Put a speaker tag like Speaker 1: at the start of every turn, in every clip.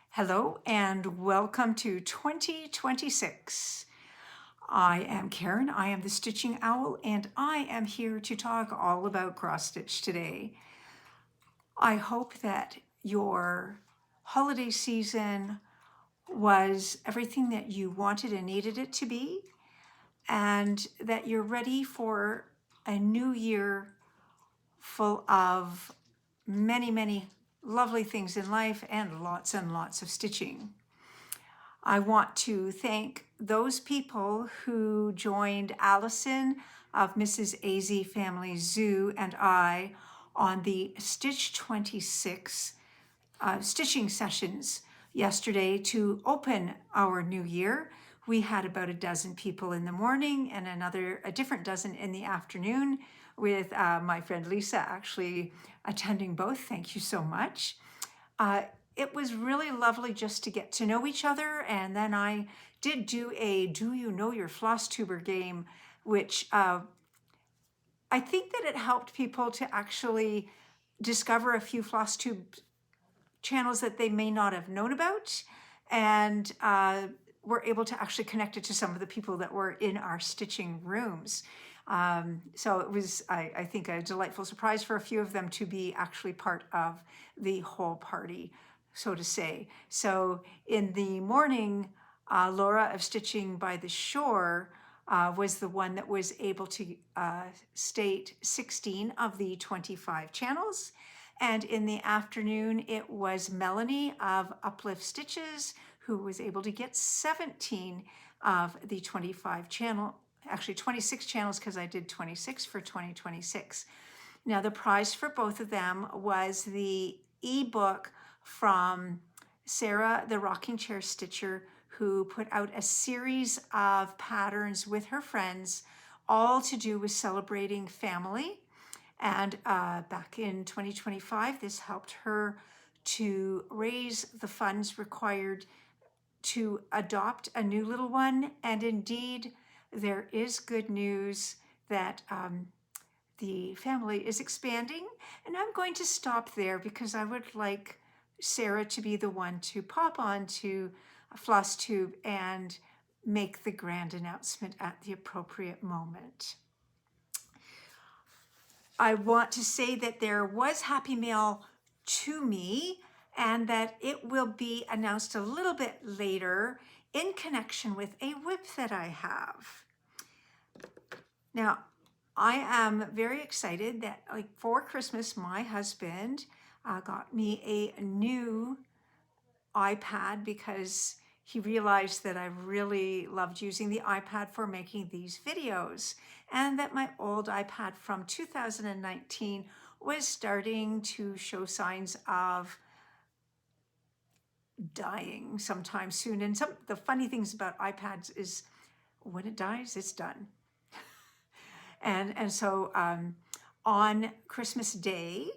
Speaker 1: Hello and welcome to 2026. I am Karen, I am the Stitching Owl, and I am here to talk all about cross stitch today. I hope that your holiday season was everything that you wanted and needed it to be, and that you're ready for a new year full of many, many lovely things in life and lots of stitching. I want to thank those people who joined Alison of Mrs. AZ Family Zoo and I on the Stitch 26 stitching sessions yesterday to open our new year. We had about a dozen people in the morning and a different dozen in the afternoon, with my friend Lisa actually attending both. Thank you so much. It was really lovely just to get to know each other. And then I did do a Do You Know Your Flosstuber game, which I think that it helped people to actually discover a few Flosstube channels that they may not have known about, and were able to actually connect it to some of the people that were in our stitching rooms. So it was, I think, a delightful surprise for a few of them to be actually part of the whole party, so to say. So in the morning, Laura of Stitching by the Shore was the one that was able to state 16 of the 25 channels. And in the afternoon, it was Melanie of Uplift Stitches who was able to get 17 of the 25 channel, actually 26 channels, because I did 26 for 2026. Now, the prize for both of them was the ebook from Sarah, the Rocking Chair Stitcher, who put out a series of patterns with her friends, all to do with celebrating family. And back in 2025, this helped her to raise the funds required to adopt a new little one. And indeed, there is good news that the family is expanding. And I'm going to stop there because I would like Sarah to be the one to pop on to Flosstube and make the grand announcement at the appropriate moment. I want to say that there was Happy Mail to me, and that it will be announced a little bit later in connection with a whip that I have. Now, I am very excited that, like, for Christmas, my husband got me a new iPad because he realized that I really loved using the iPad for making these videos, and that my old iPad from 2019 was starting to show signs of dying sometime soon. And the funny things about iPads is when it dies, it's done. And so on Christmas Day,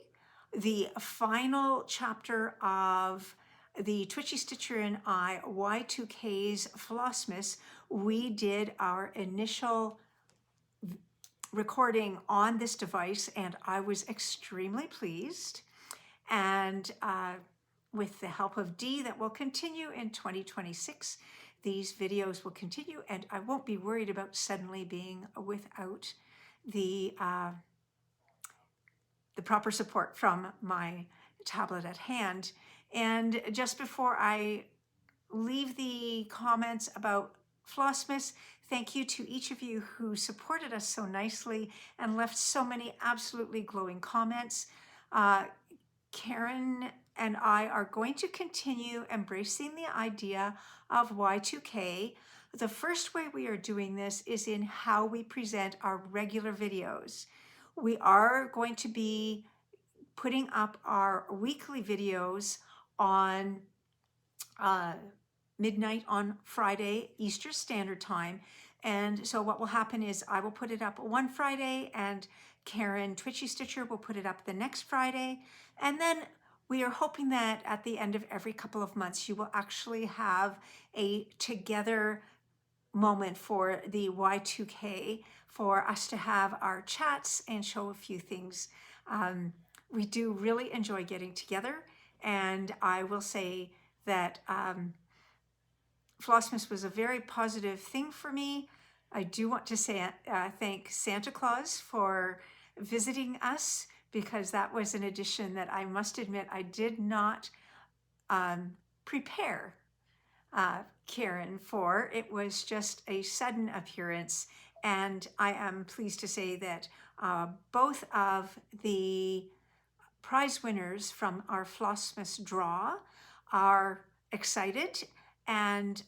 Speaker 1: the final chapter of the Twitchy Stitcher and I Y2K's Flossmas, we did our initial recording on this device, and I was extremely pleased. And with the help of Dee, that will continue in 2026. These videos will continue, and I won't be worried about suddenly being without the proper support from my tablet at hand. And just before I leave the comments about Flossmas, thank you to each of you who supported us so nicely and left so many absolutely glowing comments. Karen and I are going to continue embracing the idea of Y2K. The first way we are doing this is in how we present our regular videos. We are going to be putting up our weekly videos on midnight on Friday, Eastern Standard Time. And so what will happen is I will put it up one Friday, and Karen Twitchy Stitcher will put it up the next Friday. And then we are hoping that at the end of every couple of months, you will actually have a together moment for the Y2K for us to have our chats and show a few things. We do really enjoy getting together, and I will say that Flossmas was a very positive thing for me. I do want to say thank Santa Claus for visiting us, because that was an addition that I must admit I did not prepare Karen for. It was just a sudden appearance, and I am pleased to say that both of the prize winners from our Flossmas draw are excited, and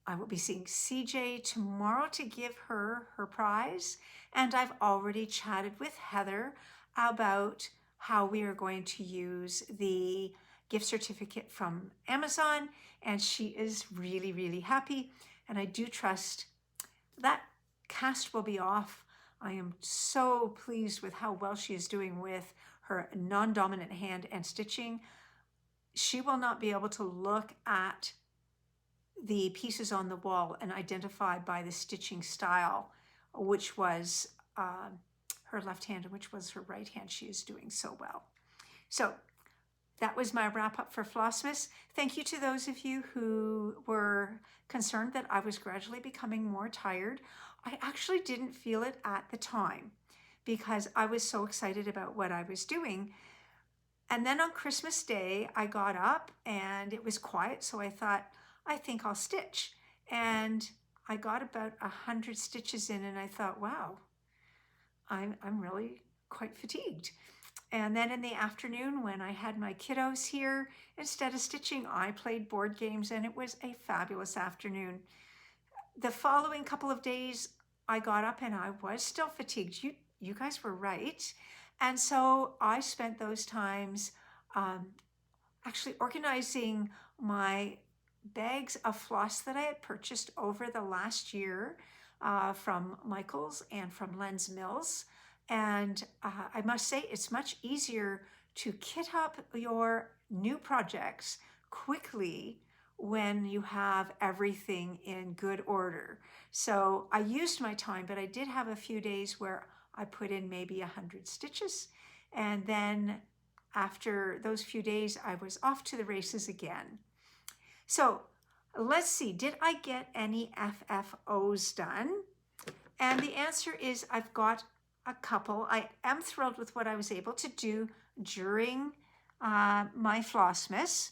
Speaker 1: I will be seeing CJ tomorrow to give her her prize, and I've already chatted with Heather about how we are going to use the gift certificate from Amazon, and she is really, really happy, and I do trust that cast will be off. I am so pleased with how well she is doing with her non-dominant hand and stitching. She will not be able to look at the pieces on the wall and identify by the stitching style which was her left hand and which was her right hand. She is doing so well. So that was my wrap up for Flossmas. Thank you to those of you who were concerned that I was gradually becoming more tired. I actually didn't feel it at the time because I was so excited about what I was doing. And then on Christmas Day, I got up and it was quiet, so I thought, I think I'll stitch. And I got about 100 stitches in, and I thought, wow, I'm really quite fatigued. And then in the afternoon, when I had my kiddos here, instead of stitching, I played board games, and it was a fabulous afternoon. The following couple of days, I got up and I was still fatigued. You guys were right. And so I spent those times actually organizing my bags of floss that I had purchased over the last year from Michael's and from Len's Mills. And I must say, it's much easier to kit up your new projects quickly when you have everything in good order. So I used my time, but I did have a few days where I put in maybe 100 stitches. And then after those few days, I was off to the races again. So let's see, did I get any FFOs done? And the answer is I've got a couple. I am thrilled with what I was able to do during my Flossmas.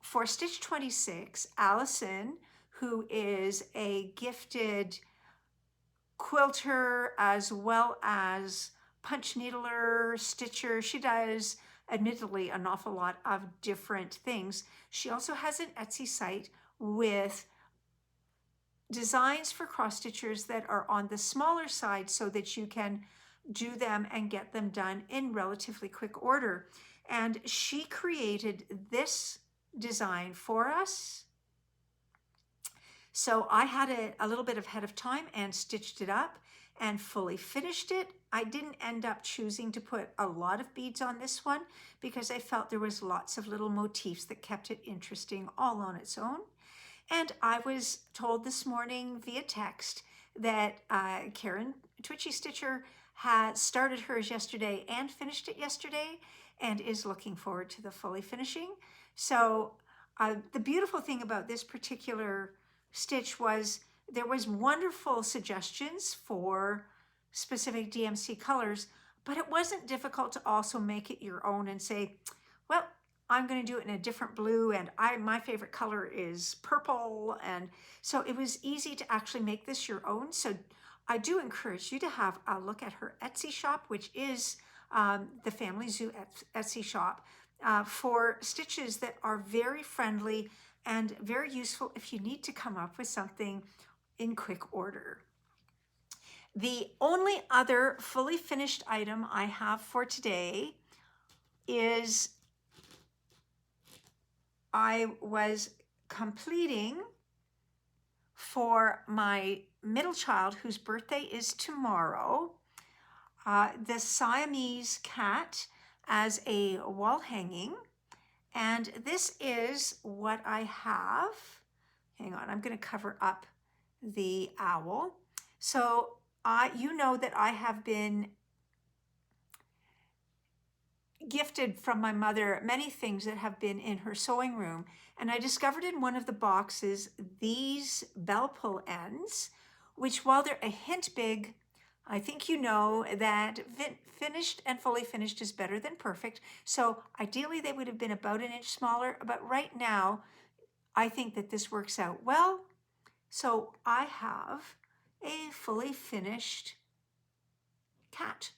Speaker 1: For Stitch 26, Alison, who is a gifted quilter as well as punch needler, stitcher, she does admittedly an awful lot of different things. She also has an Etsy site with designs for cross stitchers that are on the smaller side so that you can do them and get them done in relatively quick order. And she created this design for us. So I had a little bit of head of time and stitched it up and fully finished it. I didn't end up choosing to put a lot of beads on this one because I felt there was lots of little motifs that kept it interesting all on its own. And I was told this morning via text that Karen, Twitchy Stitcher, had started hers yesterday and finished it yesterday and is looking forward to the fully finishing. So the beautiful thing about this particular stitch was there was wonderful suggestions for specific DMC colors, but it wasn't difficult to also make it your own and say, well, I'm going to do it in a different blue, and my favorite color is purple. And so it was easy to actually make this your own. So I do encourage you to have a look at her Etsy shop, which is the Family Zoo Etsy shop, for stitches that are very friendly and very useful if you need to come up with something in quick order. The only other fully finished item I have for today is I was completing for my middle child, whose birthday is tomorrow, the Siamese cat as a wall hanging. And this is what I have. hang on, I'm going to cover up the owl. So you know that I have been gifted from my mother many things that have been in her sewing room, and I discovered in one of the boxes these bell pull ends, which while they're a hint big, I think you know that finished and fully finished is better than perfect. So ideally they would have been about an inch smaller, but right now I think that this works out well. So I have a fully finished cat.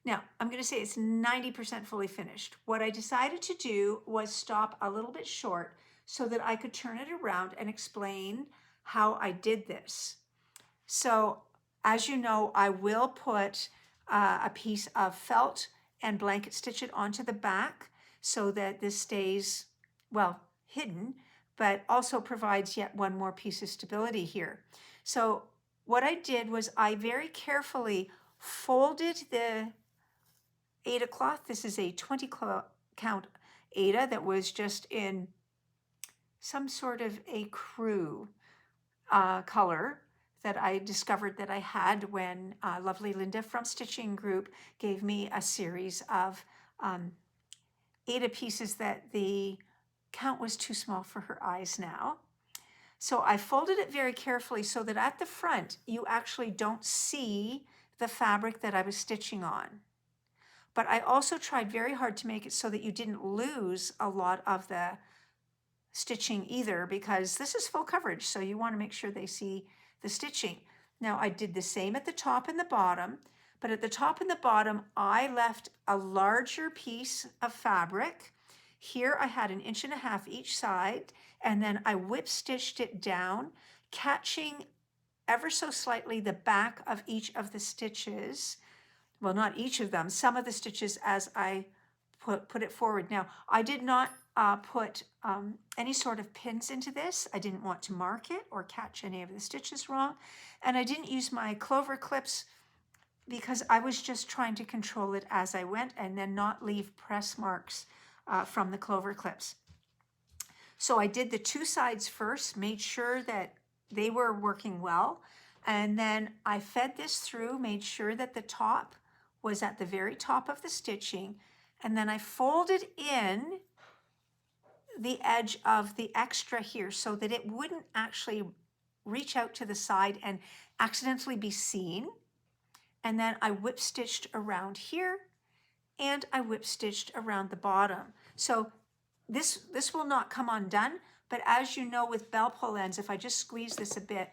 Speaker 1: Now, I'm going to say it's 90% fully finished. What I decided to do was stop a little bit short so that I could turn it around and explain how I did this. So, as you know, I will put a piece of felt and blanket stitch it onto the back so that this stays, well, hidden, but also provides yet one more piece of stability here. So what I did was I very carefully folded the Aida cloth. This is a 20 count Aida that was just in some sort of a crew color that I discovered that I had when lovely Linda from Stitching Group gave me a series of Aida pieces that the count was too small for her eyes now. So I folded it very carefully so that at the front you actually don't see the fabric that I was stitching on. But I also tried very hard to make it so that you didn't lose a lot of the stitching either, because this is full coverage, so you want to make sure they see the stitching. Now I did the same at the top and the bottom, but at the top and the bottom I left a larger piece of fabric. Here I had 1.5 inches each side, and then I whip stitched it down, catching ever so slightly the back of each of the stitches. Well, not each of them, some of the stitches as I put it forward. Now, I did not put any sort of pins into this. I didn't want to mark it or catch any of the stitches wrong. And I didn't use my clover clips because I was just trying to control it as I went and then not leave press marks from the clover clips. So I did the two sides first, made sure that they were working well. And then I fed this through, made sure that the top was at the very top of the stitching, and then I folded in the edge of the extra here so that it wouldn't actually reach out to the side and accidentally be seen. And then I whip stitched around here, and I whip stitched around the bottom. So this will not come undone, but as you know with bell pull ends, if I just squeeze this a bit,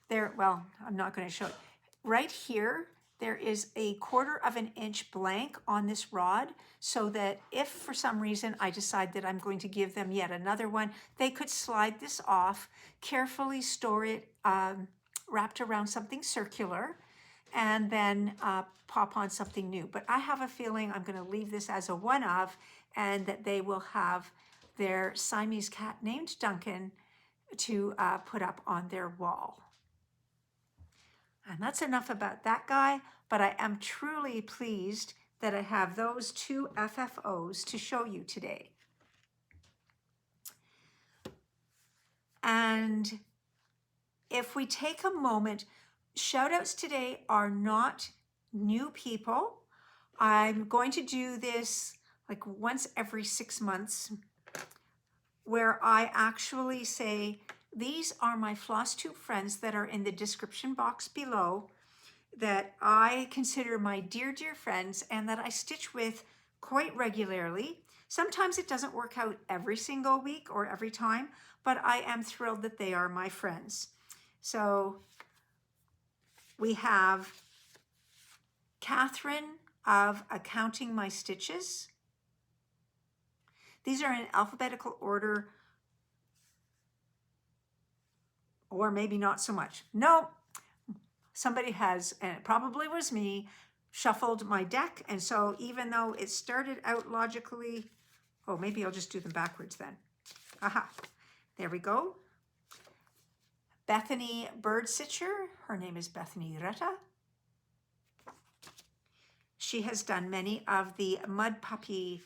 Speaker 1: there, well, I'm not going to show it. Right here, there is a 1/4 inch blank on this rod so that if for some reason I decide that I'm going to give them yet another one, they could slide this off, carefully store it wrapped around something circular, and then pop on something new. But I have a feeling I'm going to leave this as a one of, and that they will have their Siamese cat named Duncan to put up on their wall. And that's enough about that guy, but I am truly pleased that I have those two FFOs to show you today. And if we take a moment, shout outs today are not new people. I'm going to do this like once every 6 months, where I actually say, these are my Flosstube friends that are in the description box below that I consider my dear, dear friends and that I stitch with quite regularly. Sometimes it doesn't work out every single week or every time, but I am thrilled that they are my friends. So we have Katherine of Accounting My Stitches. These are in alphabetical order, or maybe not so much. No, somebody has, and it probably was me, shuffled my deck. And so even though it started out logically, oh, maybe I'll just do them backwards then. Aha, there we go. Bethany Bird Stitcher, her name is Bethany Retta. She has done many of the mud puppy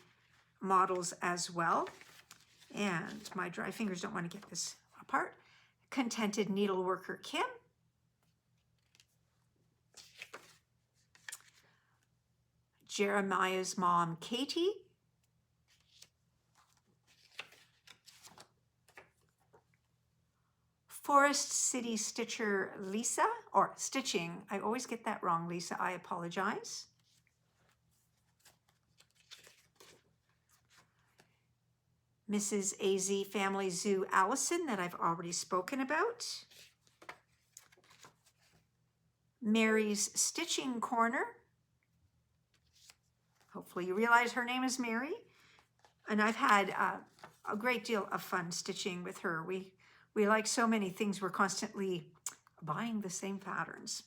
Speaker 1: models as well. And my dry fingers don't want to get this up part. Contented Needleworker Kim. Jeremiah's mom, Katie. Forest City Stitcher, Lisa, or Stitching. I always get that wrong, Lisa. I apologize. Mrs. AZ Family Zoo, Alison, that I've already spoken about. Mary's Stitching Corner. Hopefully you realize her name is Mary. And I've had a great deal of fun stitching with her. We like so many things. We're constantly buying the same patterns.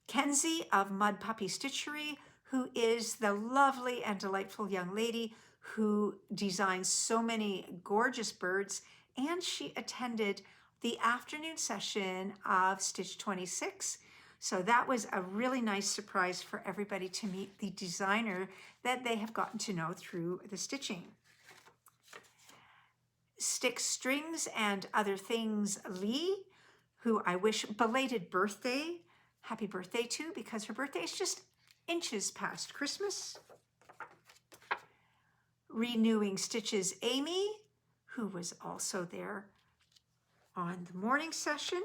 Speaker 1: Kenzie of Mud Puppy Stitchery, who is the lovely and delightful young lady who designs so many gorgeous birds, and she attended the afternoon session of Stitch 26. So that was a really nice surprise for everybody to meet the designer that they have gotten to know through the stitching. Stick Strings and Other Things, Leigh, who I wish belated birthday, happy birthday to, because her birthday is just inches past Christmas. Renewing Stitches, Amy, who was also there on the morning session.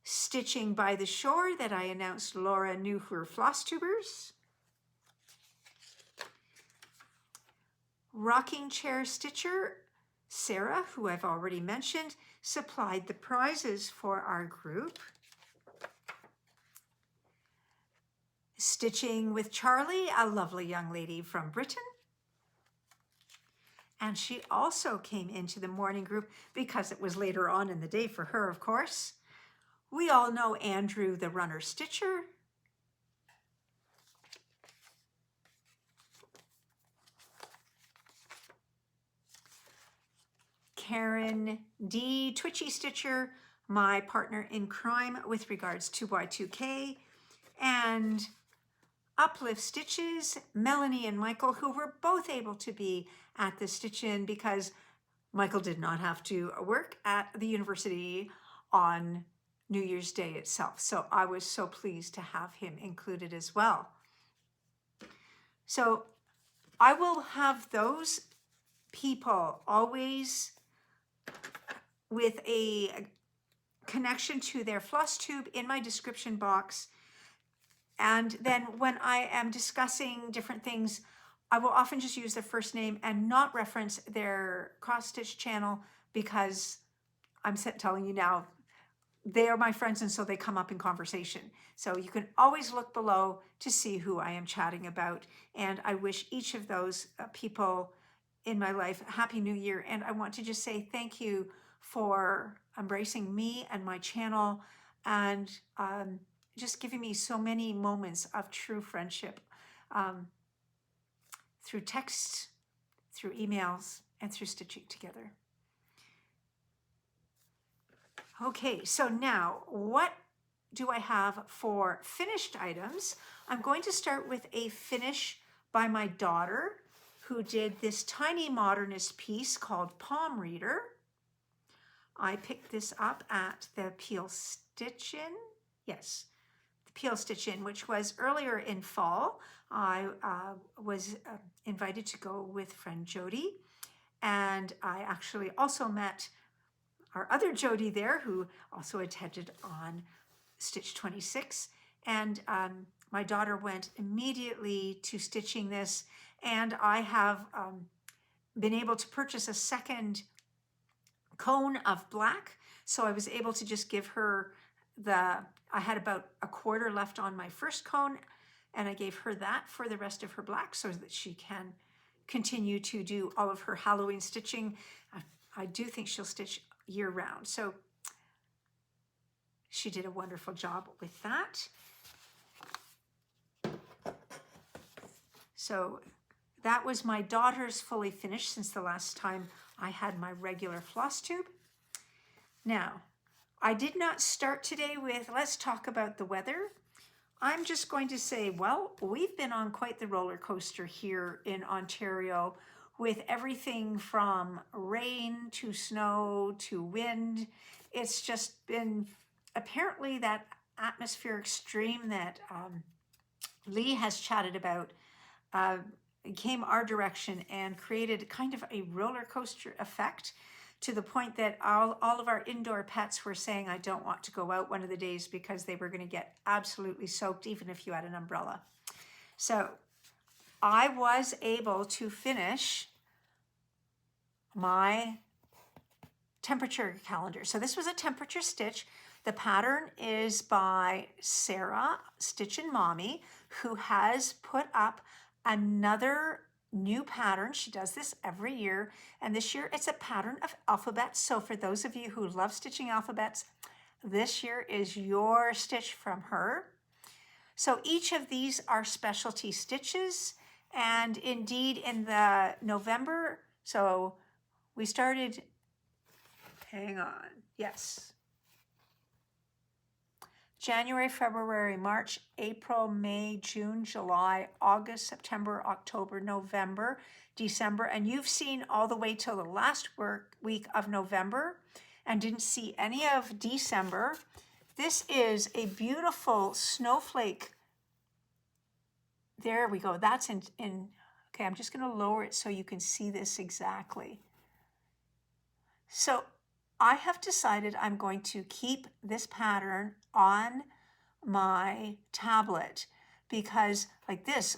Speaker 1: Stitching by the Shore, that I announced Laura knew her Flosstubers. Rocking Chair Stitcher, Sarah, who I've already mentioned, supplied the prizes for our group. Stitching with Charlie, a lovely young lady from Britain. And she also came into the morning group because it was later on in the day for her, of course. We all know Andrew, the Runner Stitcher. Karen D, Twitchy Stitcher, my partner in crime with regards to Y2K. And Uplift Stitches, Melanie and Michael, who were both able to be at the Stitch-In because Michael did not have to work at the university on New Year's Day itself. So I was so pleased to have him included as well. So I will have those people always with a connection to their Flosstube in my description box. And then when I am discussing different things, I will often just use their first name and not reference their cross-stitch channel, because I'm telling you now, they are my friends, and so they come up in conversation. So you can always look below to see who I am chatting about. And I wish each of those people in my life Happy New Year. And I want to just say thank you for embracing me and my channel, and just giving me so many moments of true friendship through texts, through emails, and through stitching together. Okay, so now what do I have for finished items? I'm going to start with a finish by my daughter, who did this tiny modernist piece called Palm Reader. I picked this up at the Peel Stitch-In. Yes, the Peel Stitch-In, which was earlier in fall. I was invited to go with friend Jody, and I actually also met our other Jody there, who also attended on Stitch 26. And my daughter went immediately to stitching this, and I have been able to purchase a second cone of black. So I was able to just give her I had about a quarter left on my first cone, and I gave her that for the rest of her black so that she can continue to do all of her Halloween stitching. I do think she'll stitch year round. So she did a wonderful job with that. So that was my daughter's fully finished since the last time I had my regular floss tube. Now, I did not start today with let's talk about the weather. I'm just going to say, well, we've been on quite the roller coaster here in Ontario with everything from rain to snow to wind. It's just been apparently that atmospheric extreme that Leigh has chatted about came our direction and created kind of a roller coaster effect, to the point that all of our indoor pets were saying, I don't want to go out one of the days because they were going to get absolutely soaked even if you had an umbrella. So I was able to finish my temperature calendar. So this was a temperature stitch. The pattern is by Sarah, Stitch and Mommy, who has put up another new pattern. She does this every year, and this year it's a pattern of alphabets. So for those of you who love stitching alphabets, this year is your stitch from her. So each of these are specialty stitches, and indeed in the November, so we started, hang on, yes, January, February, March, April, May, June, July, August, September, October, November, December, and you've seen all the way till the last week of November and didn't see any of December. This is a beautiful snowflake. There we go. That's in okay, I'm just going to lower it so you can see this exactly. So I have decided I'm going to keep this pattern on my tablet because like this,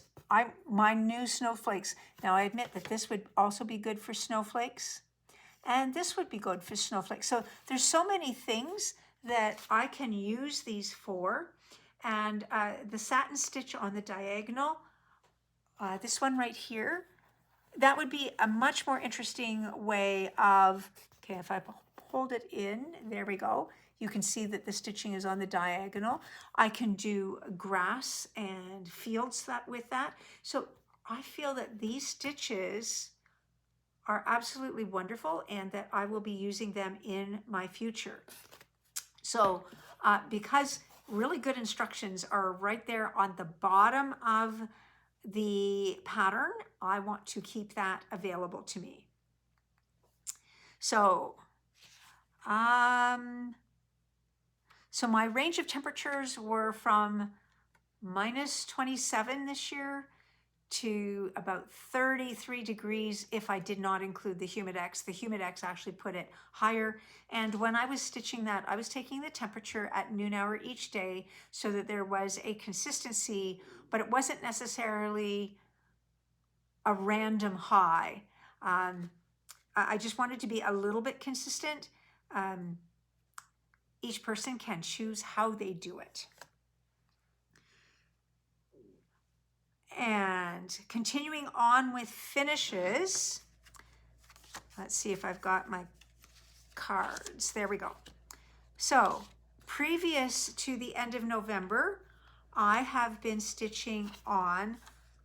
Speaker 1: my new snowflakes. Now I admit that this would also be good for snowflakes, and this would be good for snowflakes. So there's so many things that I can use these for. And the satin stitch on the diagonal, this one right here, that would be a much more interesting way of, okay, if I hold it in, there we go. You can see that the stitching is on the diagonal. I can do grass and fields with that. So I feel that these stitches are absolutely wonderful and that I will be using them in my future. So because really good instructions are right there on the bottom of the pattern, I want to keep that available to me. So, so my range of temperatures were from -27 this year to about 33 degrees if I did not include the Humidex. The Humidex actually put it higher. And when I was stitching that, I was taking the temperature at noon hour each day so that there was a consistency, but it wasn't necessarily a random high. I just wanted to be a little bit consistent. Each person can choose how they do it. And continuing on with finishes, let's see if I've got my cards. There we go. So previous to the end of November, I have been stitching on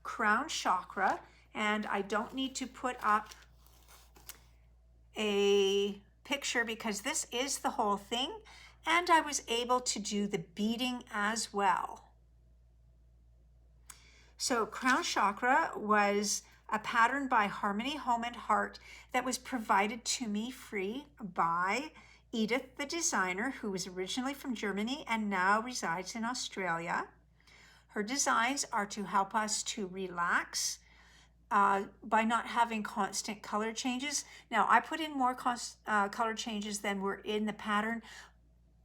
Speaker 1: Crown Chakra, and I don't need to put up a picture because this is the whole thing, and I was able to do the beading as well. So Crown Chakra was a pattern by Harmony Home and Heart that was provided to me free by Edith, the designer, who was originally from Germany and now resides in Australia. Her designs are to help us to relax by not having constant color changes. Now, I put in more color changes than were in the pattern.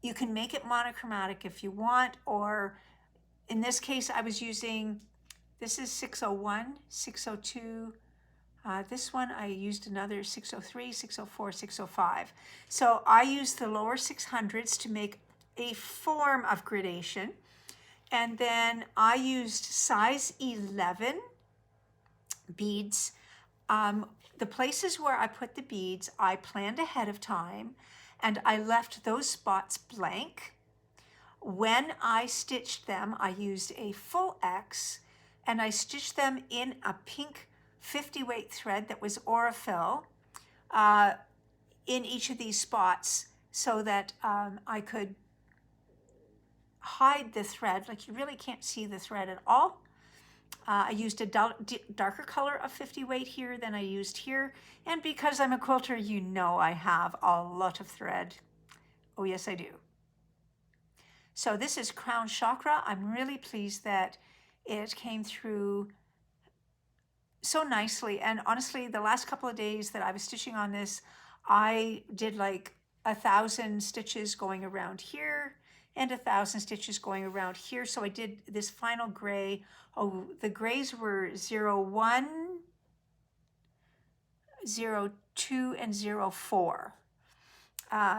Speaker 1: You can make it monochromatic if you want, or in this case, I was using, this is 601, 602. This one I used another 603, 604, 605. So I used the lower 600s to make a form of gradation. And then I used size 11 beads. The places where I put the beads, I planned ahead of time, and I left those spots blank. When I stitched them, I used a full X, and I stitched them in a pink 50 weight thread that was Aurifil in each of these spots so that I could hide the thread. Like, you really can't see the thread at all. I used a darker color of 50 weight here than I used here. And because I'm a quilter, you know I have a lot of thread. Oh yes, I do. So this is Crown Chakra. I'm really pleased that it came through so nicely. And honestly, the last couple of days that I was stitching on this, I did like 1,000 stitches going around here and 1,000 stitches going around here. So I did this final gray. Oh, the grays were 01, 02, and 04.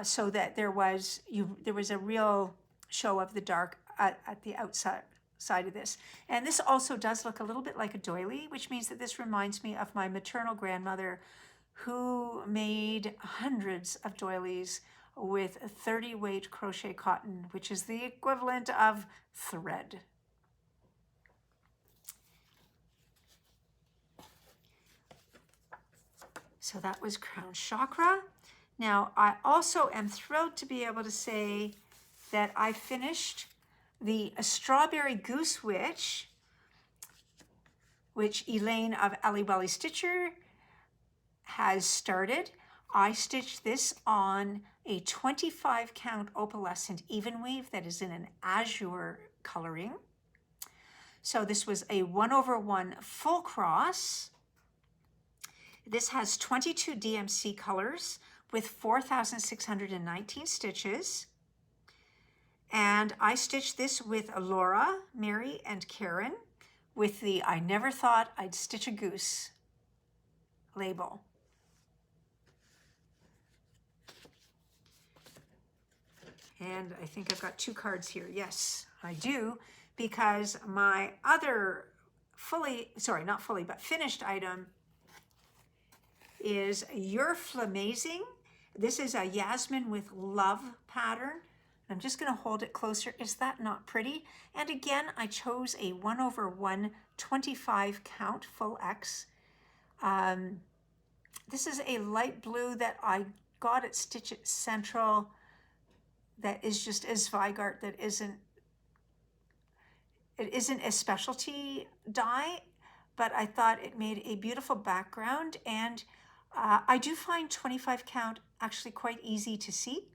Speaker 1: So that there was a real show of the dark at the outside side of this. And this also does look a little bit like a doily, which means that this reminds me of my maternal grandmother, who made hundreds of doilies with 30 weight crochet cotton, which is the equivalent of thread. So that was Crown Chakra. Now, I also am thrilled to be able to say that I finished the Strawberry Goose Witch, which Elaine of Ellie Welly Stitcher has started. I stitched this on a 25 count opalescent even weave that is in an azure coloring. So this was a 1/1 full cross. This has 22 DMC colors with 4,619 stitches. And I stitched this with Laura, Mary, and Karen with the I Never Thought I'd Stitch a Goose label. And I think I've got 2 cards here. Yes, I do, because my other finished item is You're Flamazing. This is a Yasmin with Love pattern. I'm just going to hold it closer. Is that not pretty? And again, I chose a 1/1 25 count full X. This is a light blue that I got at Stitch It Central that is just a Zweigart that isn't a specialty dye, but I thought it made a beautiful background. And I do find 25 count actually quite easy to see.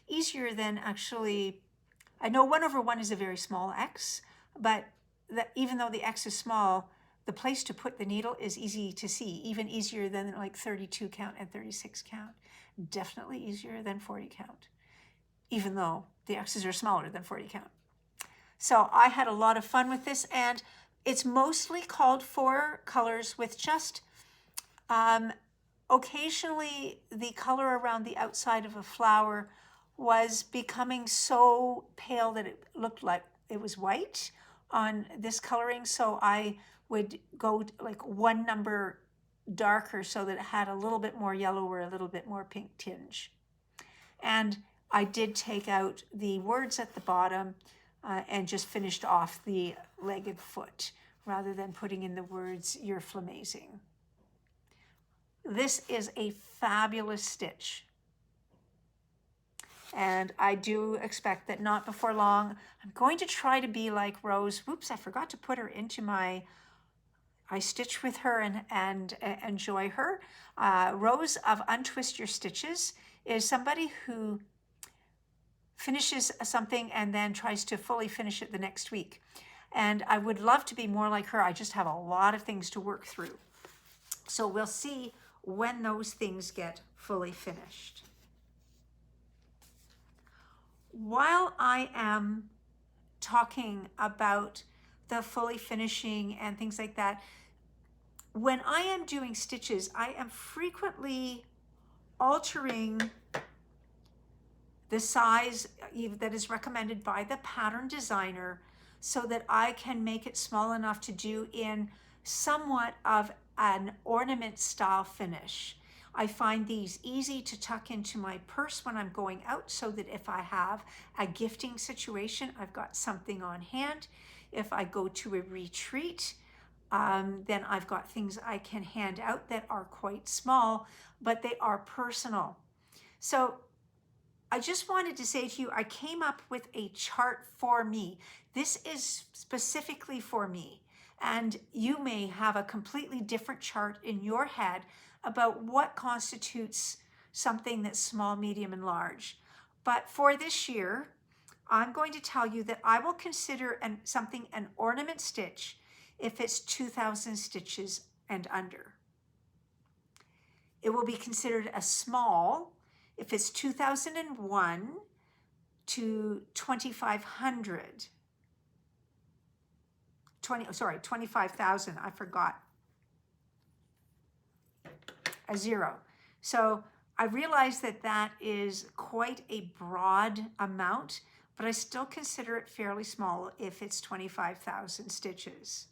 Speaker 1: Easier than actually, I know 1/1 is a very small X, but even though the X is small, the place to put the needle is easy to see, even easier than like 32 count and 36 count. Definitely easier than 40 count, even though the X's are smaller than 40 count. So I had a lot of fun with this, and it's mostly called for colors with just occasionally the color around the outside of a flower was becoming so pale that it looked like it was white on this coloring. So I would go like 1 number darker so that it had a little bit more yellow or a little bit more pink tinge. And I did take out the words at the bottom and just finished off the legged foot rather than putting in the words You're Flamazing. This is a fabulous stitch. And I do expect that not before long, I'm going to try to be like Rose. Whoops, I forgot to put her into my, I stitch with her and enjoy her. Rose of Untwist Your Stitches is somebody who finishes something and then tries to fully finish it the next week. And I would love to be more like her. I just have a lot of things to work through. So we'll see when those things get fully finished. While I am talking about the fully finishing and things like that, when I am doing stitches, I am frequently altering the size that is recommended by the pattern designer so that I can make it small enough to do in somewhat of an ornament style finish. I find these easy to tuck into my purse when I'm going out so that if I have a gifting situation, I've got something on hand. If I go to a retreat, then I've got things I can hand out that are quite small, but they are personal. So I just wanted to say to you, I came up with a chart for me. This is specifically for me. And you may have a completely different chart in your head about what constitutes something that's small, medium, and large. But for this year, I'm going to tell you that I will consider something an ornament stitch if it's 2,000 stitches and under. It will be considered a small if it's 2001 to 2,500. 25,000, I forgot. A zero. So I realize that that is quite a broad amount, but I still consider it fairly small if it's 25,000 stitches.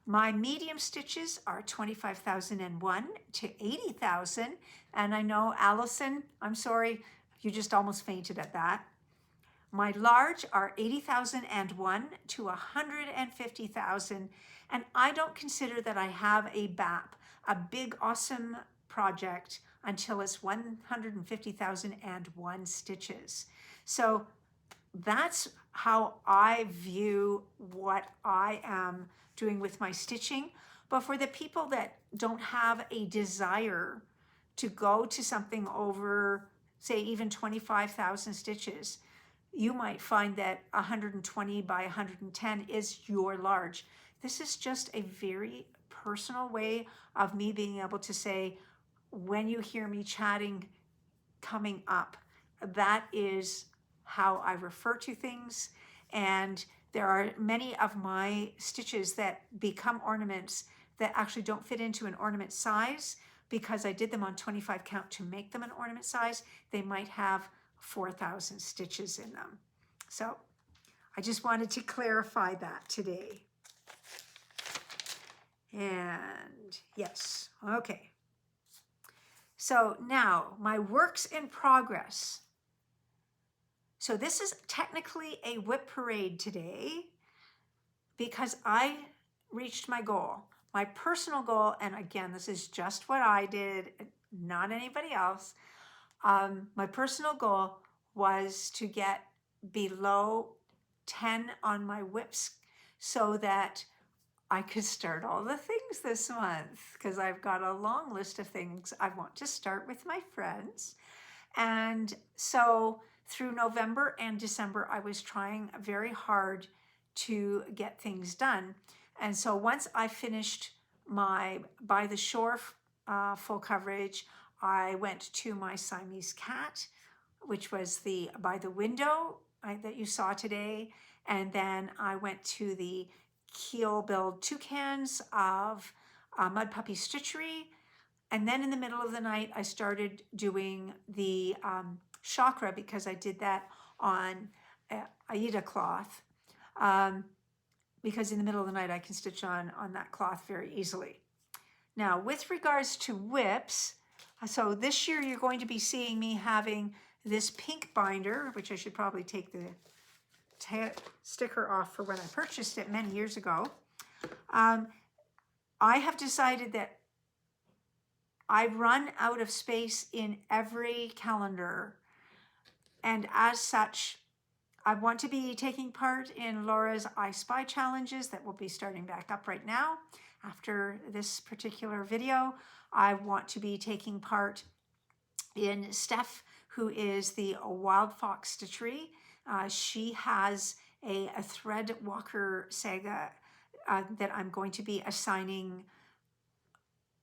Speaker 1: My medium stitches are 25,001 to 80,000. And I know, Alison, I'm sorry, you just almost fainted at that. My large are 80,001 to 150,000. And I don't consider that I have a BAP, a big, awesome project, until it's 150,001 stitches. So that's how I view what I am doing with my stitching. But for the people that don't have a desire to go to something over, say, even 25,000 stitches, you might find that 120 by 110 is your large. This is just a very personal way of me being able to say, when you hear me chatting coming up, that is how I refer to things. And there are many of my stitches that become ornaments that actually don't fit into an ornament size because I did them on 25 count to make them an ornament size. They might have 4,000 stitches in them. So I just wanted to clarify that today. And yes, okay. So now my works in progress. So this is technically a whip parade today because I reached my goal, my personal goal. And again, this is just what I did, not anybody else. My personal goal was to get below 10 on my whips so that I could start all the things this month, because I've got a long list of things I want to start with my friends. And so through November and December, I was trying very hard to get things done. And so once I finished my By the Shore full coverage, I went to my Siamese cat, which was the By the Window that you saw today. And then I went to the Keel Build Toucans of Mud Puppy Stitchery. And then in the middle of the night, I started doing the chakra because I did that on Aida cloth. Because in the middle of the night, I can stitch on that cloth very easily. Now, with regards to whips, so this year you're going to be seeing me having this pink binder, which I should probably take the sticker off for when I purchased it many years ago. I have decided that I run out of space in every calendar, and as such, I want to be taking part in Laura's I Spy challenges that will be starting back up right now after this particular video. I want to be taking part in Steph, who is the Wild Fox Stitchery. She has a Thread Walker saga that I'm going to be assigning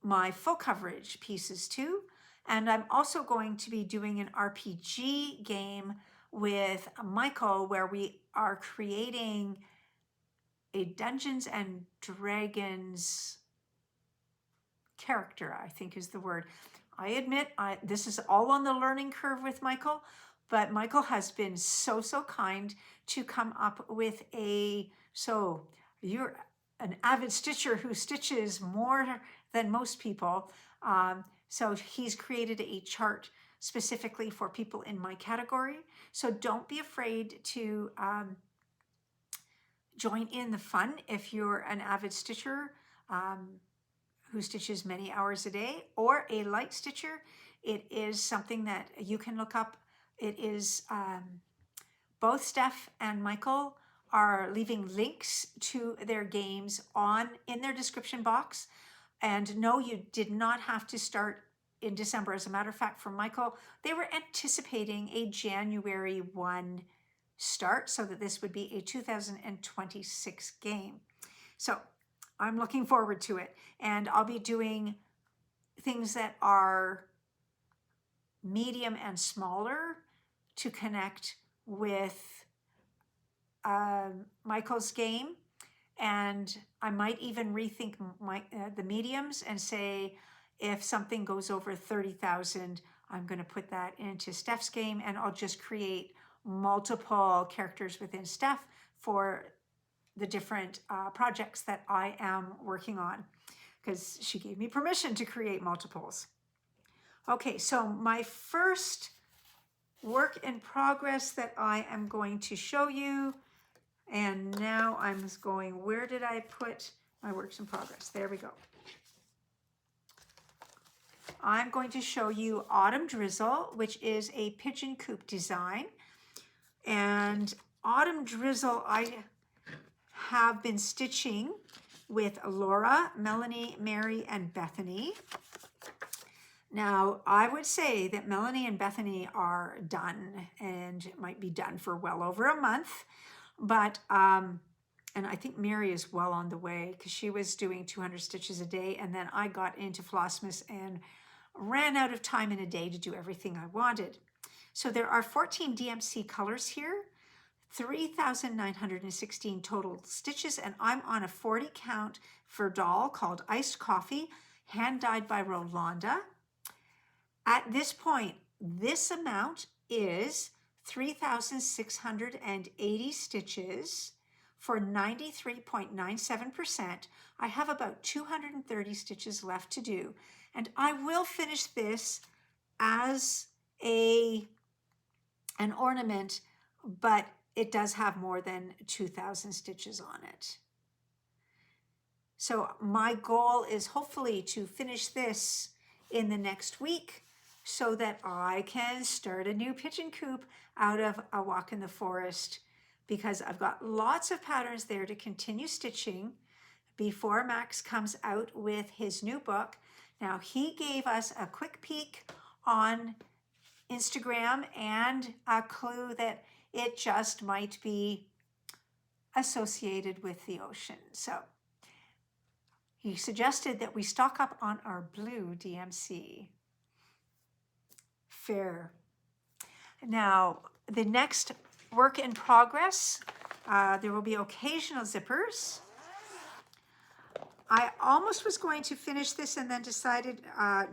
Speaker 1: my full coverage pieces to. And I'm also going to be doing an RPG game with Michael where we are creating a Dungeons and Dragons character, I think is the word. I admit this is all on the learning curve with Michael, but Michael has been so kind to come up with so you're an avid stitcher who stitches more than most people. So he's created a chart specifically for people in my category. So don't be afraid to join in the fun if you're an avid stitcher who stitches many hours a day, or a light stitcher. It is something that you can look up. It is both Steph and Michael are leaving links to their games in their description box. And no, you did not have to start in December. As a matter of fact, for Michael, they were anticipating a January 1 start, so that this would be a 2026 game. So I'm looking forward to it. And I'll be doing things that are medium and smaller to connect with Michael's game. And I might even rethink the mediums and say, if something goes over 30,000, I'm going to put that into Steph's game, and I'll just create multiple characters within Steph for the different projects that I am working on, because she gave me permission to create multiples. Okay, so my first work in progress that I am going to show you, and now I'm just going, where did I put my works in progress? There we go. I'm going to show you Autumn Drizzle, which is a Pigeon Coop design. And Autumn Drizzle, I have been stitching with Laura, Melanie, Mary, and Bethany. Now, I would say that Melanie and Bethany are done, and it might be done for well over a month. But, and I think Mary is well on the way, because she was doing 200 stitches a day, and then I got into Flossmas and ran out of time in a day to do everything I wanted. So there are 14 DMC colors here, 3,916 total stitches, and I'm on a 40 count for doll called Iced Coffee, hand dyed by Rolanda. At this point, this amount is 3,680 stitches for 93.97%. I have about 230 stitches left to do, and I will finish this as an ornament, but it does have more than 2,000 stitches on it. So my goal is hopefully to finish this in the next week, so that I can start a new pigeon coop out of A Walk in the Forest, because I've got lots of patterns there to continue stitching before Max comes out with his new book. Now, he gave us a quick peek on Instagram and a clue that it just might be associated with the ocean. So he suggested that we stock up on our blue DMC. Fair. Now, the next work in progress, there will be occasional zippers. I almost was going to finish this and then decided,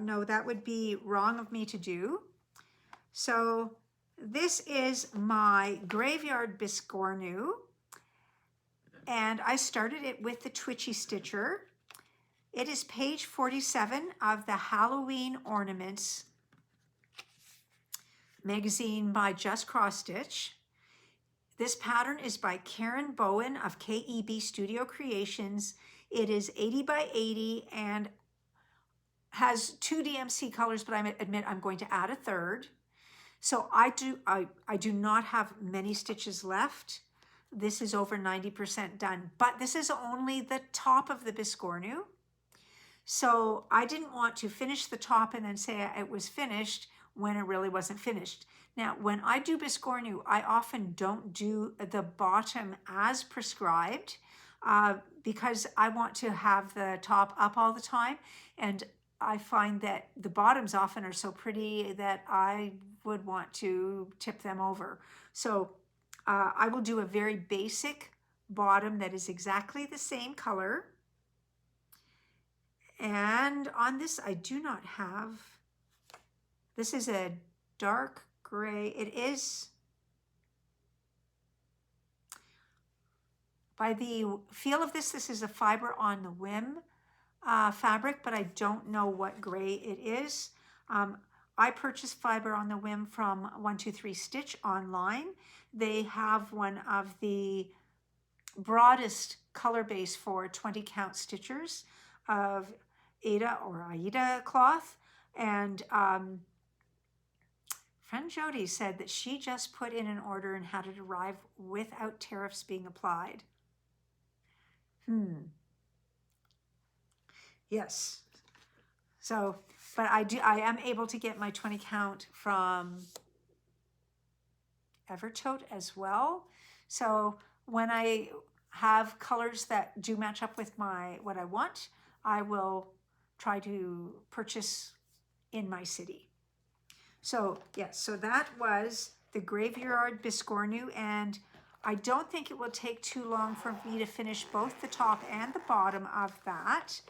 Speaker 1: no, that would be wrong of me to do. So this is my Graveyard Biscornu, and I started it with the Twitchy Stitcher. It is page 47 of the Halloween Ornaments magazine by Just Cross Stitch. This pattern is by Karen Bowen of KEB Studio Creations. It is 80 by 80 and has 2 DMC colors, but I admit I'm going to add a third. So I do not have many stitches left. This is over 90% done, but this is only the top of the Biscornu. So I didn't want to finish the top and then say it was finished when it really wasn't finished. Now, when I do Biscornu, I often don't do the bottom as prescribed because I want to have the top up all the time. And I find that the bottoms often are so pretty that I would want to tip them over. So I will do a very basic bottom that is exactly the same color. And on this, I do not have, this is a dark gray. It is, by the feel of this, this is a Fiber on the Whim fabric, but I don't know what gray it is. I purchased Fiber on the Whim from 123 Stitch online. They have one of the broadest color base for 20 count stitchers of Aida or Aida cloth, and Friend Jody said that she just put in an order and had it arrive without tariffs being applied. Yes. So, but I am able to get my 20 count from Evertote as well. So when I have colors that do match up with what I want, I will try to purchase in my city. So yes, so that was the Graveyard Biscornu, and I don't think it will take too long for me to finish both the top and the bottom of that,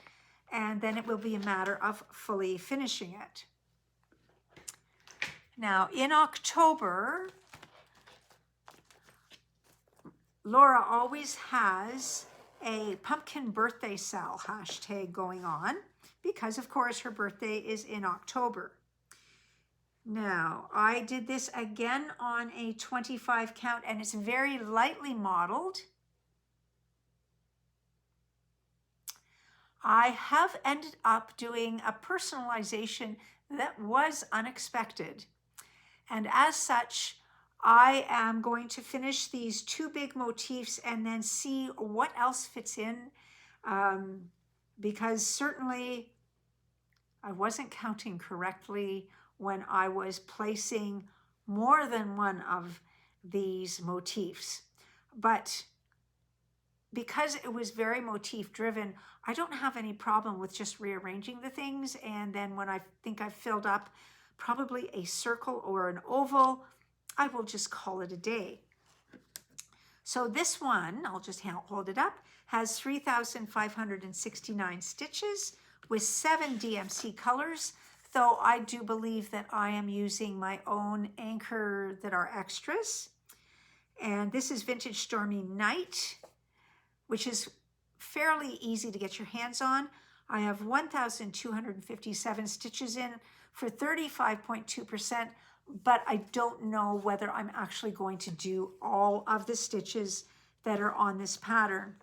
Speaker 1: and then it will be a matter of fully finishing it. Now in October, Laura always has a pumpkin birthday sale hashtag going on because of course her birthday is in October. Now, I did this again on a 25 count and it's very lightly modeled. I have ended up doing a personalization that was unexpected. And as such, I am going to finish these two big motifs and then see what else fits in, because certainly I wasn't counting correctly when I was placing more than one of these motifs. But because it was very motif driven, I don't have any problem with just rearranging the things. And then when I think I've filled up probably a circle or an oval, I will just call it a day. So this one, I'll just hold it up, has 3,569 stitches with 7 DMC colors, though I do believe that I am using my own anchor that are extras. And this is Vintage Stormy Night, which is fairly easy to get your hands on. I have 1,257 stitches in for 35.2%, but I don't know whether I'm actually going to do all of the stitches that are on this pattern.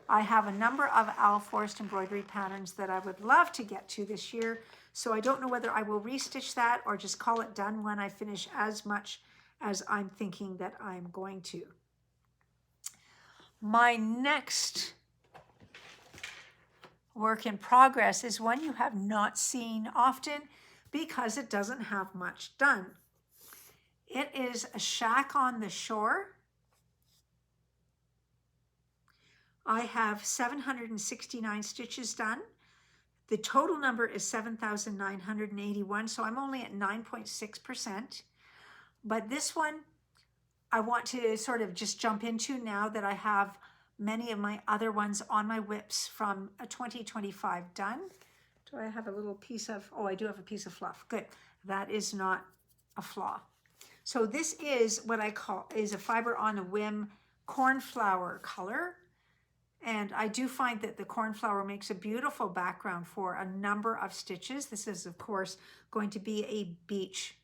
Speaker 1: I have a number of Owl Forest embroidery patterns that I would love to get to this year, so I don't know whether I will restitch that or just call it done when I finish as much as I'm thinking that I'm going to. My next work in progress is one you have not seen often because it doesn't have much done. It is a shack on the shore. I have 769 stitches done. The total number is 7,981, so I'm only at 9.6%. But this one, I want to sort of just jump into now that I have many of my other ones on my whips from a 2025 done. Do I have a little piece of, oh, I do have a piece of fluff. Good. That is not a flaw. So this is what I call, is a fiber on a whim cornflower color. And I do find that the cornflower makes a beautiful background for a number of stitches. This is, of course, going to be a beach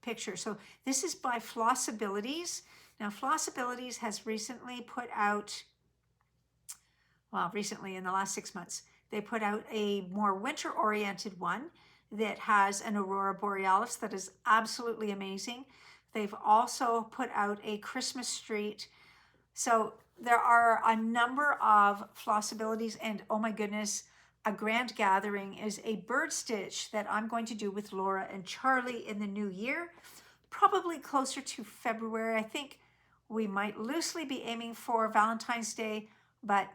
Speaker 1: picture. So this is by Flossabilities. Now, Flossabilities has recently put out, well, recently in the last 6 months, they put out a more winter-oriented one that has an Aurora Borealis that is absolutely amazing. They've also put out a Christmas street. So there are a number of Flossabilities, and oh my goodness, a grand gathering is a bird stitch that I'm going to do with Laura and Charlie in the new year, probably closer to February. I think we might loosely be aiming for Valentine's Day, but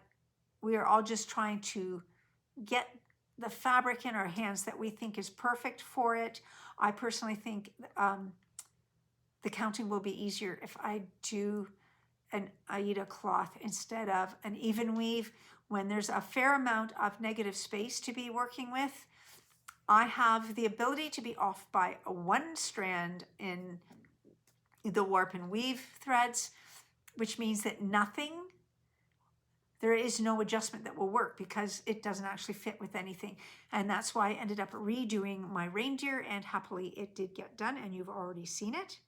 Speaker 1: we are all just trying to get the fabric in our hands that we think is perfect for it. I personally think the counting will be easier if I do an Aida cloth instead of an even weave. When there's a fair amount of negative space to be working with, I have the ability to be off by one strand in the warp and weave threads, which means that there is no adjustment that will work because it doesn't actually fit with anything. And that's why I ended up redoing my reindeer, and happily it did get done, and you've already seen it.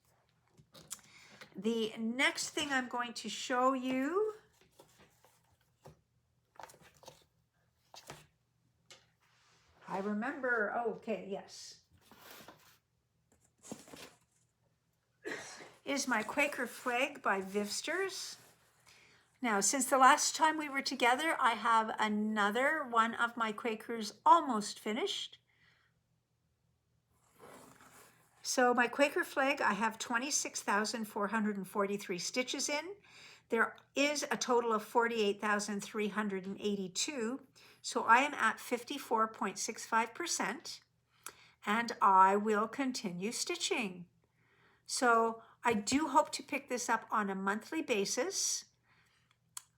Speaker 1: The next thing I'm going to show you I remember, oh, okay, yes, is my Quaker flag by Vivsters. Now, since the last time we were together, I have another one of my Quakers almost finished. So my Quaker flag, I have 26,443 stitches in. There is a total of 48,382. So I am at 54.65%, and I will continue stitching. So I do hope to pick this up on a monthly basis.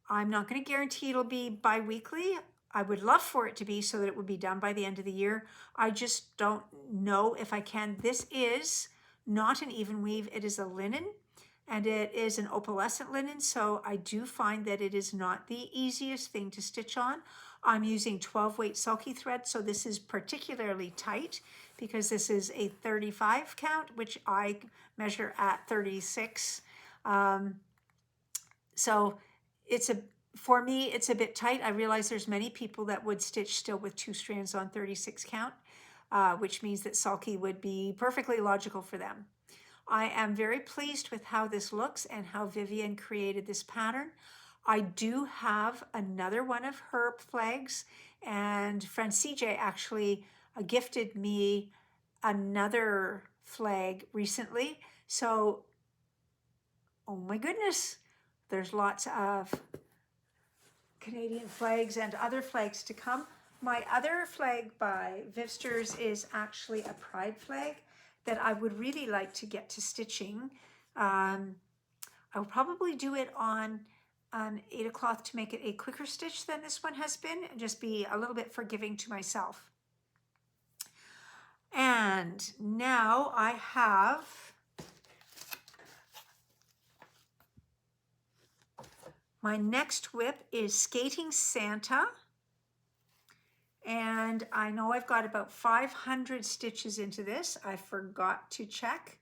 Speaker 1: I'm not going to guarantee it'll be bi-weekly. I would love for it to be so that it would be done by the end of the year. I just don't know if I can. This is not an even weave. It is a linen, and it is an opalescent linen, so I do find that it is not the easiest thing to stitch on. I'm using 12 weight sulky thread, so this is particularly tight because this is a 35 count, which I measure at 36. So for me, it's a bit tight. I realize there's many people that would stitch still with 2 strands on 36 count, which means that sulky would be perfectly logical for them. I am very pleased with how this looks and how Vivian created this pattern. I do have another one of her flags, and friend CJ actually gifted me another flag recently. So, oh my goodness, there's lots of Canadian flags and other flags to come. My other flag by Vivsters is actually a pride flag that I would really like to get to stitching. I'll probably do it on 8 cloth to make it a quicker stitch than this one has been, and just be a little bit forgiving to myself. And now I have my next whip is Skating Santa. And I know I've got about 500 stitches into this. I forgot to check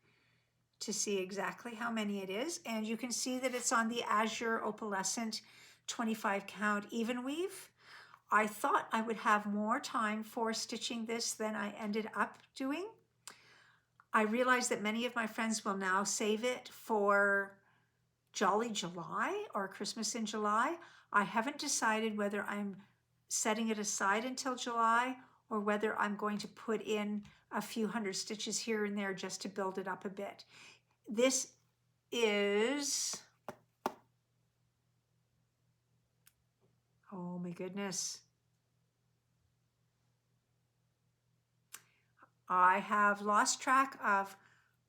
Speaker 1: to see exactly how many it is. And you can see that it's on the Azure Opalescent 25 count even weave. I thought I would have more time for stitching this than I ended up doing. I realize that many of my friends will now save it for Jolly July or Christmas in July. I haven't decided whether I'm setting it aside until July or whether I'm going to put in a few hundred stitches here and there just to build it up a bit. This is, oh my goodness. I have lost track of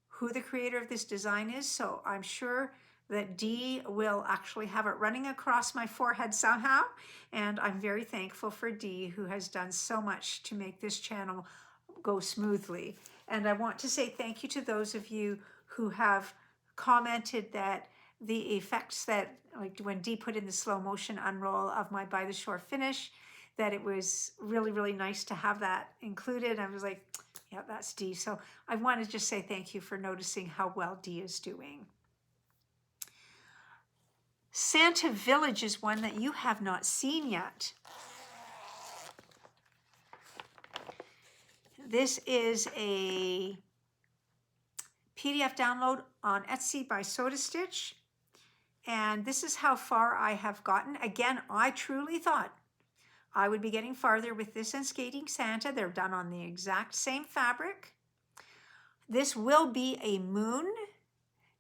Speaker 1: who the creator of this design is, so I'm sure that Dee will actually have it running across my forehead somehow. And I'm very thankful for Dee, who has done so much to make this channel go smoothly. And I want to say thank you to those of you who have commented that the effects that, like when Dee put in the slow motion unroll of my By the Shore finish, that it was really, really nice to have that included. I was like, yeah, that's Dee. So I want to just say thank you for noticing how well Dee is doing. Santa Village is one that you have not seen yet. This is a PDF download on Etsy by Soda Stitch. And this is how far I have gotten. Again, I truly thought I would be getting farther with this and Skating Santa. They're done on the exact same fabric. This will be a moon,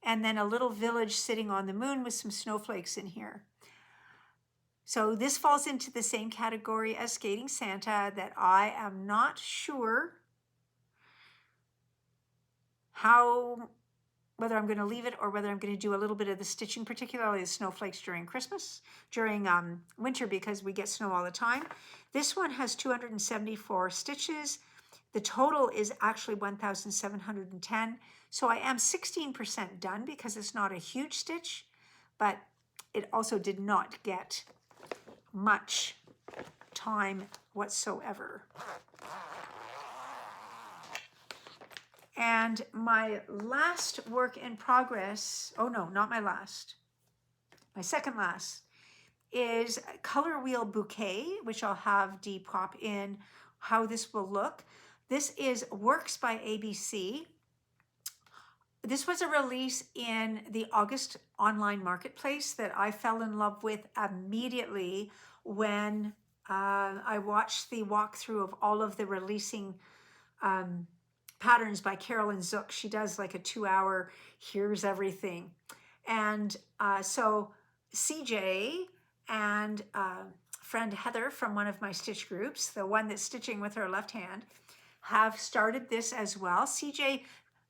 Speaker 1: and then a little village sitting on the moon with some snowflakes in here. So this falls into the same category as Skating Santa, that I am not sure whether I'm going to leave it or whether I'm going to do a little bit of the stitching, particularly the snowflakes during winter, because we get snow all the time. This one has 274 stitches. The total is actually 1,710. So I am 16% done because it's not a huge stitch, but it also did not get much time whatsoever. And my last work in progress, oh no, not my last, my second last, is Color Wheel Bouquet, which I'll have Dee pop in how this will look. This is Works by ABC. This was a release in the August online marketplace that I fell in love with immediately when I watched the walkthrough of all of the releasing patterns by Carolyn Zook. She does like a 2-hour, here's everything. And so CJ and friend Heather from one of my stitch groups, the one that's stitching with her left hand, have started this as well. CJ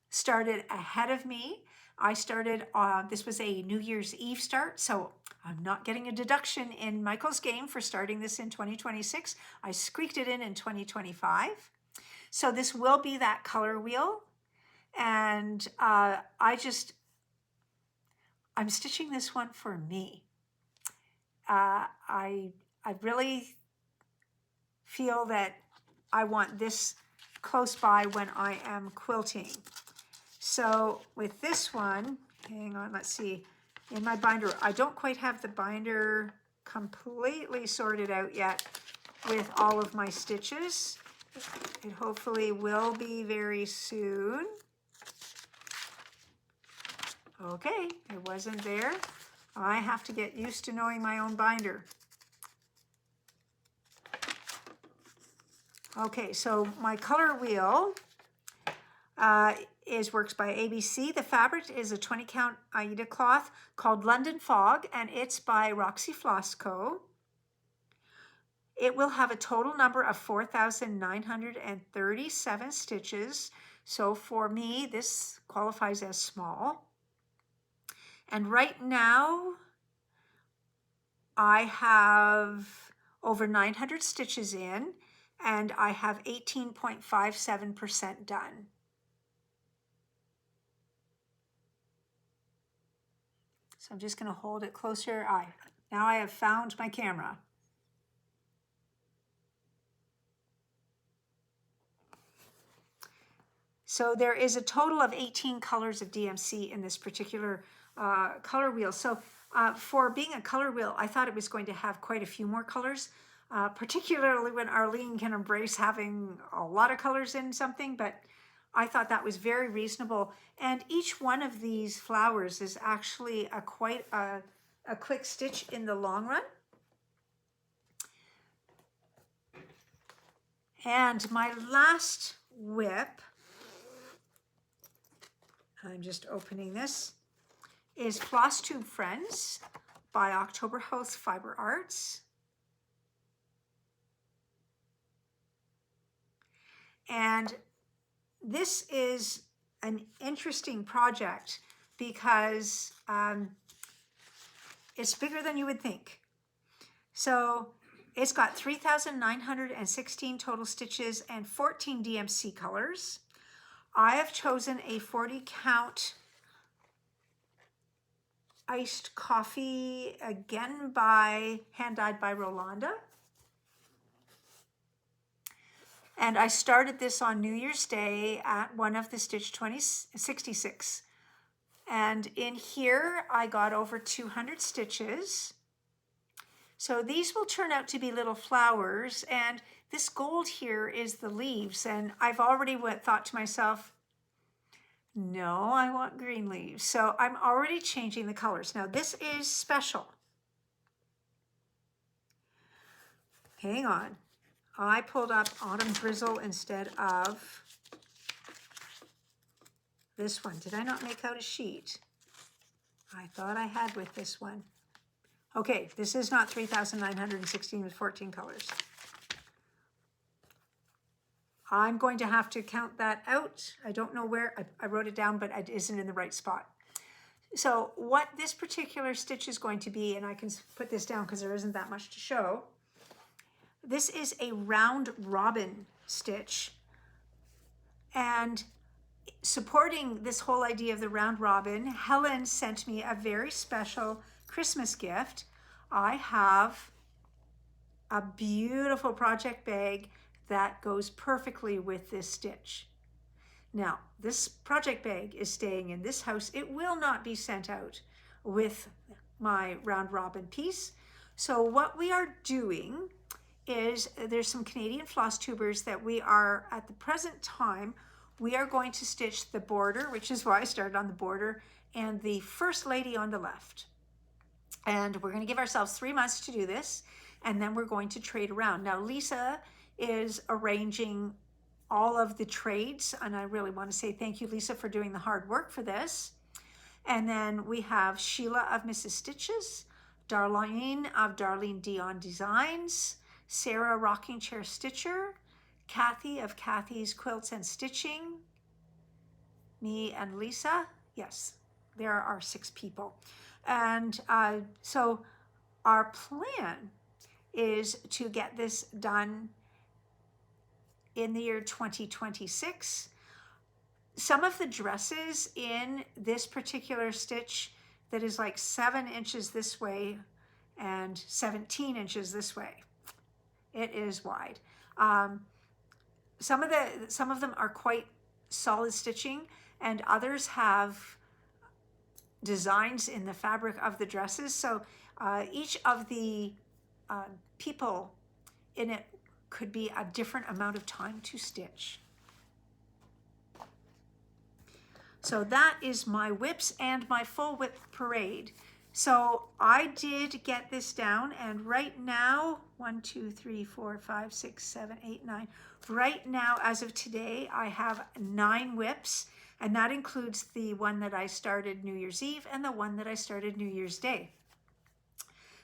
Speaker 1: started ahead of me. I started, this was a New Year's Eve start, so I'm not getting a deduction in Michael's game for starting this in 2026. I squeaked it in 2025. So this will be that color wheel. And I'm stitching this one for me. I really feel that I want this close by when I am quilting. So with this one, hang on, let's see, in my binder, I don't quite have the binder completely sorted out yet with all of my stitches. It hopefully will be very soon. Okay, it wasn't there. I have to get used to knowing my own binder. Okay, so my color wheel is Works by ABC. The fabric is a 20 count Aida cloth called London Fog, and it's by Roxy Floss Co. It will have a total number of 4,937 stitches. So for me, this qualifies as small. And right now, I have over 900 stitches in, and I have 18.57% done. So I'm just going to hold it closer. Now I have found my camera. So there is a total of 18 colors of DMC in this particular color wheel. So for being a color wheel, I thought it was going to have quite a few more colors, particularly when Arlene can embrace having a lot of colors in something, but I thought that was very reasonable. And each one of these flowers is actually quite a quick stitch in the long run. And my last whip, I'm just opening this, is Flosstube Friends by October House Fiber Arts. And this is an interesting project because it's bigger than you would think. So it's got 3,916 total stitches and 14 DMC colors. I have chosen a 40 count iced coffee, again by hand dyed by Rolanda. And I started this on New Year's Day at one of the Stitch 2066. And in here, I got over 200 stitches. So these will turn out to be little flowers. And this gold here is the leaves. And I've already thought to myself, no, I want green leaves. So I'm already changing the colors. Now this is special. Hang on. I pulled up Autumn Drizzle instead of this one. Did I not make out a sheet? I thought I had with this one. Okay, this is not 3,916 with 14 colors. I'm going to have to count that out. I don't know where, I wrote it down, but it isn't in the right spot. So what this particular stitch is going to be, and I can put this down because there isn't that much to show. This is a round robin stitch, and supporting this whole idea of the round robin, Helen sent me a very special Christmas gift. I have a beautiful project bag that goes perfectly with this stitch. Now, this project bag is staying in this house. It will not be sent out with my round robin piece. So what we are doing is there's some Canadian floss tubers that we are, at the present time, we are going to stitch the border, which is why I started on the border, and the first lady on the left. And we're going to give ourselves 3 months to do this, and then we're going to trade around. Now, Lisa is arranging all of the trades, and I really want to say thank you, Lisa, for doing the hard work for this. And then we have Sheila of Mrs. Stitches, Darlene of Darlene Dion Designs, Sarah Rocking Chair Stitcher, Kathy of Kathy's Quilts and Stitching, me and Lisa. Yes, there are 6 people. And so our plan is to get this done in the year 2026. Some of the dresses in this particular stitch that is like 7 inches this way and 17 inches this way. It is wide. Some of them are quite solid stitching, and others have designs in the fabric of the dresses. So each of the people in it could be a different amount of time to stitch. So that is my whips and my full whip parade. So I did get this down, and right now, 1, 2, 3, 4, 5, 6, 7, 8, 9. Right now, as of today, I have 9 whips, and that includes the one that I started New Year's Eve and the one that I started New Year's Day.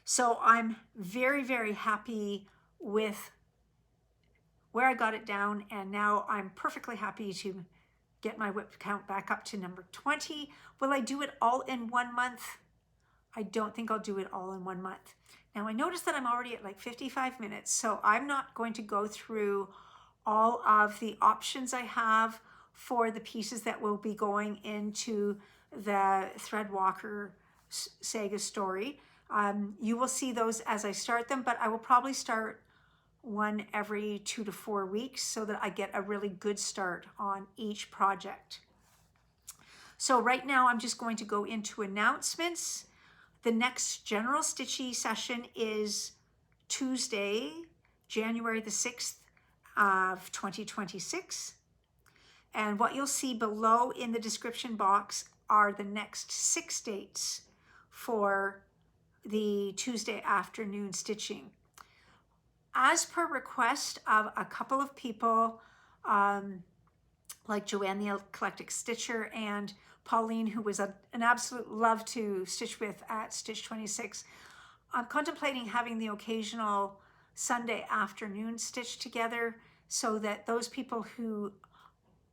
Speaker 1: So I'm very, very happy with where I got it down, and now I'm perfectly happy to get my whip count back up to number 20. Will I do it all in 1 month? I don't think I'll do it all in 1 month. Now I noticed that I'm already at like 55 minutes, so I'm not going to go through all of the options I have for the pieces that will be going into the Threadwalker saga story. You will see those as I start them, but I will probably start one every 2 to 4 weeks so that I get a really good start on each project. So right now I'm just going to go into announcements. The next general Stitchy session is Tuesday, January the 6th of 2026. And what you'll see below in the description box are the next 6 dates for the Tuesday afternoon stitching. As per request of a couple of people, like Joann the Eclectic Stitcher and Pauline, who was an absolute love to stitch with at Stitch 26, I'm contemplating having the occasional Sunday afternoon stitch together so that those people who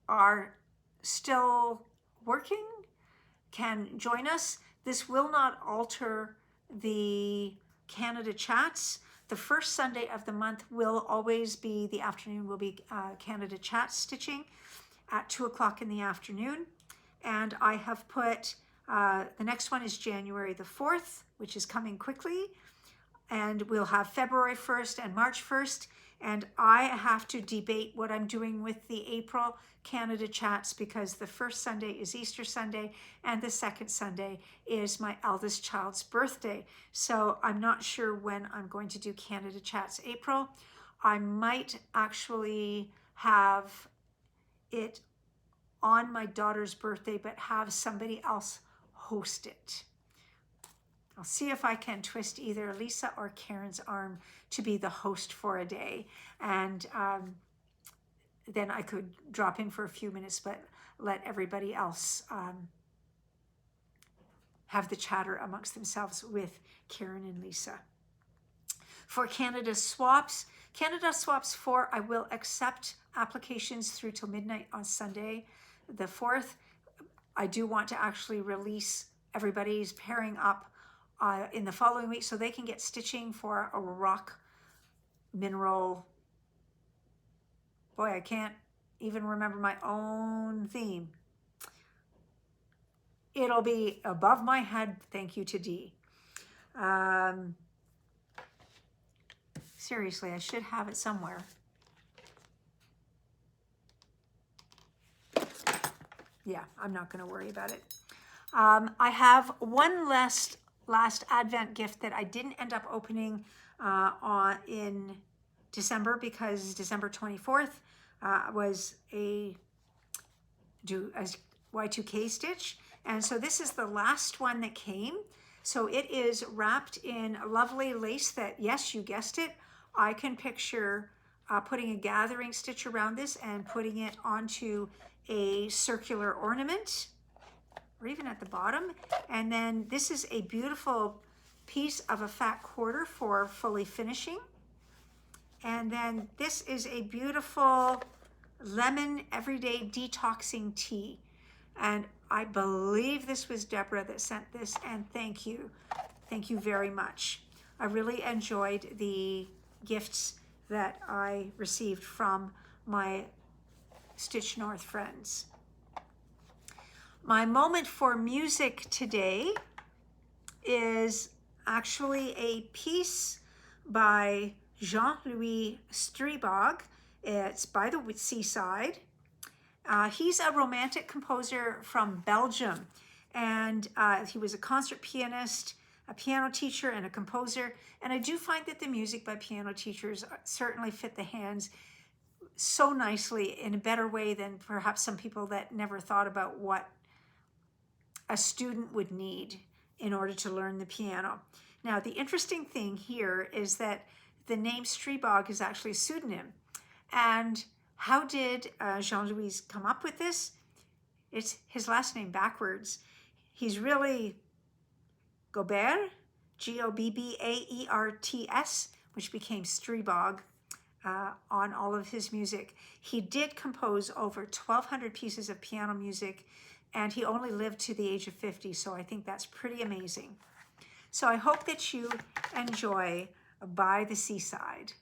Speaker 1: are still working can join us. This will not alter the Canada Chats. The first Sunday of the month will always be, the afternoon will be Canada Chats stitching at 2 o'clock in the afternoon. And I have put, the next one is January the 4th, which is coming quickly. And we'll have February 1st and March 1st. And I have to debate what I'm doing with the April Canada Chats, because the first Sunday is Easter Sunday and the second Sunday is my eldest child's birthday. So I'm not sure when I'm going to do Canada Chats April. I might actually have it on my daughter's birthday, but have somebody else host it. I'll see if I can twist either Lisa or Karen's arm to be the host for a day. And then I could drop in for a few minutes, but let everybody else have the chatter amongst themselves with Karen and Lisa. For Canada Swaps 4, I will accept applications through till midnight on Sunday the 4th. I do want to actually release everybody's pairing up in the following week so they can get stitching for a rock mineral. Boy, I can't even remember my own theme. It'll be above my head, thank you to Dee. Seriously, I should have it somewhere. Yeah, I'm not going to worry about it. I have one last Advent gift that I didn't end up opening in December because December 24th was a Y2K stitch. And so this is the last one that came. So it is wrapped in lovely lace that, yes, you guessed it, I can picture putting a gathering stitch around this and putting it onto a circular ornament, or even at the bottom. And then this is a beautiful piece of a fat quarter for fully finishing. And then this is a beautiful lemon everyday detoxing tea. And I believe this was Deborah that sent this, and thank you. Thank you very much. I really enjoyed the gifts that I received from my Stitch North friends. My moment for music today is actually a piece by Jean-Louis Stribog. It's by the seaside. He's a romantic composer from Belgium, and he was a concert pianist, a piano teacher, and a composer. And I do find that the music by piano teachers certainly fit the hands so nicely in a better way than perhaps some people that never thought about what a student would need in order to learn the piano. Now, the interesting thing here is that the name Stribog is actually a pseudonym. And how did Jean-Louis come up with this? It's his last name backwards. He's really Gobert, Gobbaerts, which became Stribog on all of his music. He did compose over 1,200 pieces of piano music, and he only lived to the age of 50, so I think that's pretty amazing. So I hope that you enjoy By the Seaside.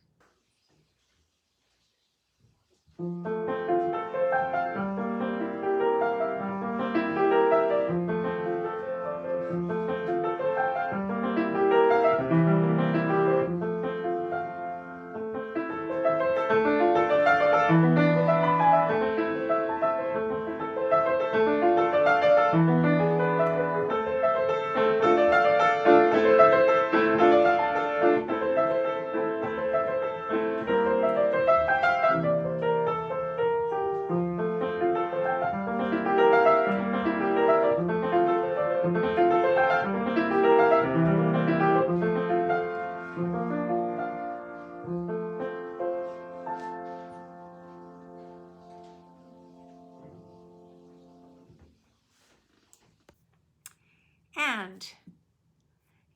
Speaker 1: And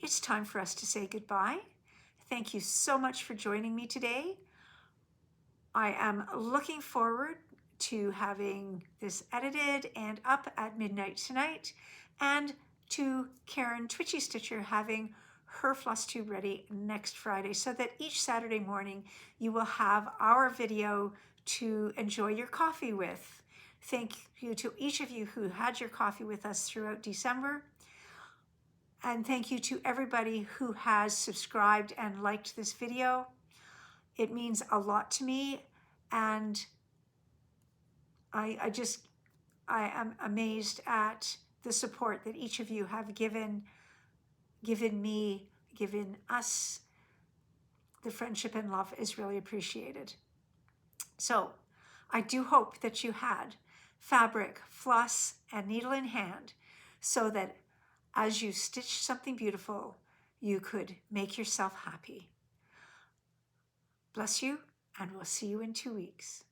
Speaker 1: it's time for us to say goodbye. Thank you so much for joining me today. I am looking forward to having this edited and up at midnight tonight, and to Karen Twitchy Stitcher having her Flosstube ready next Friday, so that each Saturday morning you will have our video to enjoy your coffee with. Thank you to each of you who had your coffee with us throughout December. And thank you to everybody who has subscribed and liked this video. It means a lot to me, and I am amazed at the support that each of you have given me, given us. The friendship and love is really appreciated. So I do hope that you had fabric, floss, and needle in hand, so that as you stitch something beautiful, you could make yourself happy. Bless you, and we'll see you in 2 weeks.